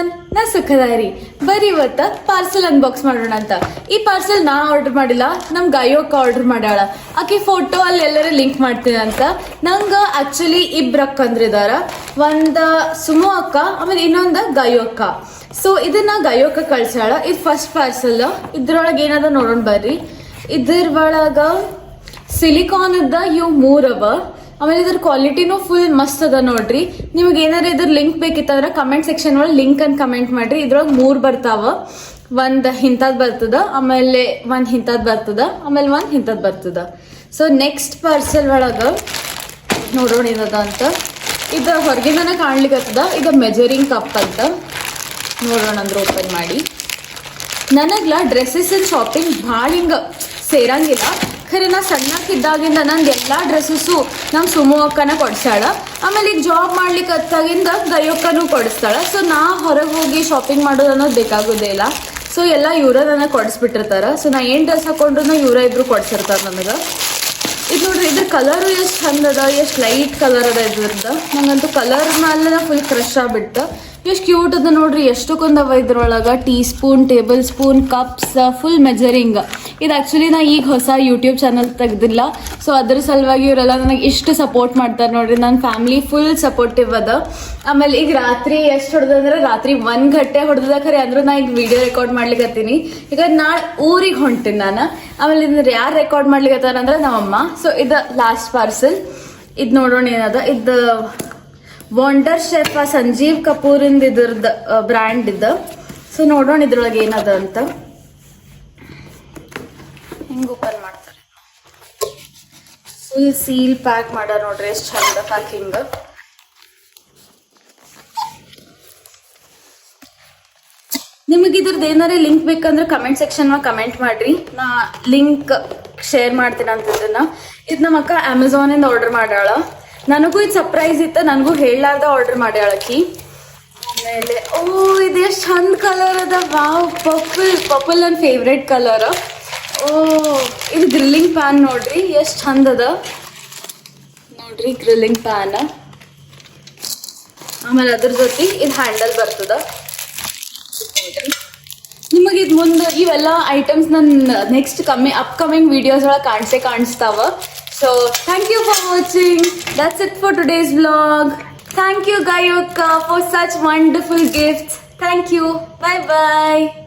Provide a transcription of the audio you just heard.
Everyone, ನಾ ಸುಖದಾರಿ. ಬರೀ ಇವತ್ತ ಪಾರ್ಸೆಲ್ ಅನ್ಬಾಕ್ಸ್ ಮಾಡೋಣ ಅಂತ. ಈ ಪಾರ್ಸೆಲ್ ನಾ ಆರ್ಡರ್ ಮಾಡಿಲ್ಲ, ನಮ್ ಗಾಯೋಕ್ಕ ಆರ್ಡರ್ ಮಾಡ್ಯಾಳ. ಆಕಿ ಫೋಟೋ ಅಲ್ಲಿ ಎಲ್ಲರೂ ಲಿಂಕ್ ಮಾಡ್ತೀನಿ ಅಂತ. ನಂಗ ಆಕ್ಚುಲಿ ಇಬ್ರು ಅಕ್ಕಂದ್ರಿದಾರ, ಒಂದ ಸುಮು ಅಕ್ಕ, ಆಮೇಲೆ ಇನ್ನೊಂದ ಗಾಯೋ ಅಕ್ಕ. ಸೊ ಇದನ್ನ ಗಾಯೋಕ್ಕ ಕಳ್ಸ್ಯಾಳ. ಇದು ಫಸ್ಟ್ ಪಾರ್ಸೆಲ್. ಇದ್ರೊಳಗೆ ಏನದ ನೋಡೋಣ ಬರ್ರಿ. ಇದ್ರ ಒಳಗ ಸಿಲಿಕಾನ್ ಇದ್ದ ಇವು 3 ಅವ. ಆಮೇಲೆ ಇದ್ರ ಕ್ವಾಲಿಟಿನೂ ಫುಲ್ ಮಸ್ತ್ ಅದ ನೋಡ್ರಿ. ನಿಮ್ಗೆ ಏನಾರ ಇದ್ರ ಲಿಂಕ್ ಬೇಕಿತ್ತಂದ್ರ ಕಮೆಂಟ್ ಸೆಕ್ಷನ್ ಒಳಗೆ ಲಿಂಕ್ ಅನ್ನು ಕಮೆಂಟ್ ಮಾಡ್ರಿ. ಇದ್ರೊಳಗೆ 3 ಬರ್ತಾವ. ಒಂದ್ ಇಂಥದ್ ಬರ್ತದ, ಆಮೇಲೆ ಒಂದ್ ಇಂಥದ್ ಬರ್ತದ, ಆಮೇಲೆ ಒಂದ್ ಇಂಥದ್ ಬರ್ತದ. ಸೊ ನೆಕ್ಸ್ಟ್ ಪಾರ್ಸೆಲ್ ಒಳಗ ನೋಡೋಣ ಏನದ ಅಂತ. ಇದು ಹೊರಗಿಂದನ ಕಾಣ್ಲಿಕ್ಕತ್ತದ. ಇದು ಮೆಜರಿಂಗ್ ಕಪ್ ಅಂತ. ನೋಡೋಣ ಅಂದ್ರೆ ಓಪನ್ ಮಾಡಿ. ನನಗ್ಲ ಡ್ರೆಸ್ಸಸ್ ಶಾಪಿಂಗ್ ಭಾಳ ಹಿಂಗ ಸೇರಂಗಿಲ್ಲ. ಖರೆ ನಾ ಸಣ್ಣಕ್ಕಿದ್ದಾಗಿಂದ ನಂದು ಎಲ್ಲಾ ಡ್ರೆಸ್ಸಸ್ಸು ನಮ್ ಸುಮು ಅಕ್ಕನ ಕೊಡ್ಸಾಳ. ಆಮೇಲೆ ಈಗ ಜಾಬ್ ಮಾಡ್ಲಿಕ್ಕೆ ಹತ್ತಾಗಿಂದ ಗೈಯಕ್ಕನೂ ಕೊಡಿಸ್ತಾಳ. ಸೊ ನಾ ಹೊರಗೆ ಹೋಗಿ ಶಾಪಿಂಗ್ ಮಾಡೋದು ಅನ್ನೋದು ಬೇಕಾಗೋದೇ ಇಲ್ಲ. ಸೊ ಎಲ್ಲ ಇವ್ರ ನನಗೆ ಕೊಡಿಸ್ಬಿಟ್ಟಿರ್ತಾರ. ಸೊ ನಾ ಏನ್ ಡ್ರೆಸ್ ಹಾಕೊಂಡ್ರು ಇವ್ರ ಇಬ್ರು ಕೊಡ್ಸಿರ್ತಾರ ನನಗೆ. ಇದು ನೋಡ್ರಿ, ಇದ್ರ ಕಲರು ಎಷ್ಟು ಚಂದ ಅದ, ಎಷ್ಟು ಲೈಟ್ ಕಲರ್ ಅದ ಇದ್ರದ್ದು. ನಂಗಂತೂ ಕಲರ್ ಮೇಲೆ ಫುಲ್ ಕ್ರಶ್ ಆಗ್ಬಿಡ್ತ. ಎಷ್ಟು ಕ್ಯೂಟ್ ಅದ ನೋಡ್ರಿ. ಎಷ್ಟಕ್ಕೊಂದವ ಇದ್ರೊಳಗ tea spoon, table spoon, cups, full measuring. ಇದು ಆಕ್ಚುಲಿ ನಾ ಈಗ ಹೊಸ ಯೂಟ್ಯೂಬ್ ಚಾನಲ್ ತೆಗ್ದಿಲ್ಲ. ಸೊ ಅದ್ರ ಸಲುವಾಗಿ ಇವರೆಲ್ಲ ನನಗೆ ಇಷ್ಟು ಸಪೋರ್ಟ್ ಮಾಡ್ತಾರೆ ನೋಡ್ರಿ. ನನ್ನ ಫ್ಯಾಮಿಲಿ ಫುಲ್ ಸಪೋರ್ಟಿವ್ ಅದ. ಆಮೇಲೆ ಈಗ ರಾತ್ರಿ ಎಷ್ಟು ಹೊಡೆದಂದ್ರೆ ರಾತ್ರಿ 1 ಗಂಟೆ ಹೊಡೆದ. ಖರೆ ಅಂದ್ರೂ ನಾ ಈಗ ವಿಡಿಯೋ ರೆಕಾರ್ಡ್ ಮಾಡ್ಲಿಕ್ಕತ್ತೀನಿ. ಈಗ ನಾಳೆ ಊರಿಗೆ ಹೊಂಟೀನಿ ನಾನು. ಆಮೇಲೆ ಇದನ್ನ ಯಾರು ರೆಕಾರ್ಡ್ ಮಾಡ್ಲಿಕ್ಕತ್ತಾರ ಅಂದ್ರೆ ನಮ್ಮಮ್ಮ. ಸೊ ಇದು ಲಾಸ್ಟ್ ಪಾರ್ಸೆಲ್. ಇದು ನೋಡೋಣ ಏನದ. ಇದು ವಂಡರ್ ಶೆಫ್ ಸಂಜೀವ್ ಕಪೂರ್ ಇಂದ ಇದ್ರದ್ದು ಬ್ರ್ಯಾಂಡ್ ಇದ್ದ. ಸೊ ನೋಡೋಣ ಇದ್ರೊಳಗೆ ಏನದ ಅಂತ. ಹಿಂಗ್ ಓಪನ್ ಮಾಡ್ತಾರೆ. ಫುಲ್ ಸೀಲ್ ಪ್ಯಾಕ್ ಮಾಡ್ಯಾರ ನೋಡ್ರಿ. ಎಷ್ಟು ಚಂದ ಪ್ಯಾಕಿಂಗ್. ನಿಮಗೆ ಇದ್ರದ್ದು ಏನಾರ ಲಿಂಕ್ ಬೇಕಂದ್ರೆ ಕಮೆಂಟ್ ಸೆಕ್ಷನ್ ಕಮೆಂಟ್ ಮಾಡ್ರಿ. ನಾ ಲಿಂಕ್ ಶೇರ್ ಮಾಡ್ತೀನಿ ಅಂತ. ಇದು ನಮ್ಮ ಅಕ್ಕ ಅಮೆಝಾನ್ ಇಂದ ಆರ್ಡರ್ ಮಾಡ್ಯಾಳ. ನನಗೂ ಇದು ಸರ್ಪ್ರೈಸ್ ಇತ್ತು. ನನಗೂ ಹೇಳಲಾರ್ದ ಆರ್ಡರ್ ಮಾಡ್ಯಾಳಕಿ. ಆಮೇಲೆ ಇದು ಎಷ್ಟು ಚಂದ ಕಲರ್ ಅದ. ವಾವ್, ಪರ್ಪಲ್ ನನ್ನ ಫೇವ್ರೆಟ್ ಕಲರ್. ಇದು ಗ್ರಿಲ್ಲಿಂಗ್ ಪ್ಯಾನ್ ನೋಡ್ರಿ, ಎಷ್ಟು ಚಂದ ಅದ ನೋಡ್ರಿ. Grilling PAN. ಆಮೇಲೆ ಅದ್ರ ಜೊತೆ ಇದು ಹ್ಯಾಂಡಲ್ ಬರ್ತದ. ನಿಮಗೆ ಇದು ಮುಂದೆ ಇವೆಲ್ಲ ಐಟಮ್ಸ್ ನನ್ನ ನೆಕ್ಸ್ಟ್ ಅಪ್ಕಮಿಂಗ್ ವಿಡಿಯೋಸ್ ಒಳಗೆ ಕಾಣಿಸ್ತಾವ. So thank you for watching. That's it for today's vlog. Thank you Gayokka for such wonderful gifts. Thank you. Bye bye.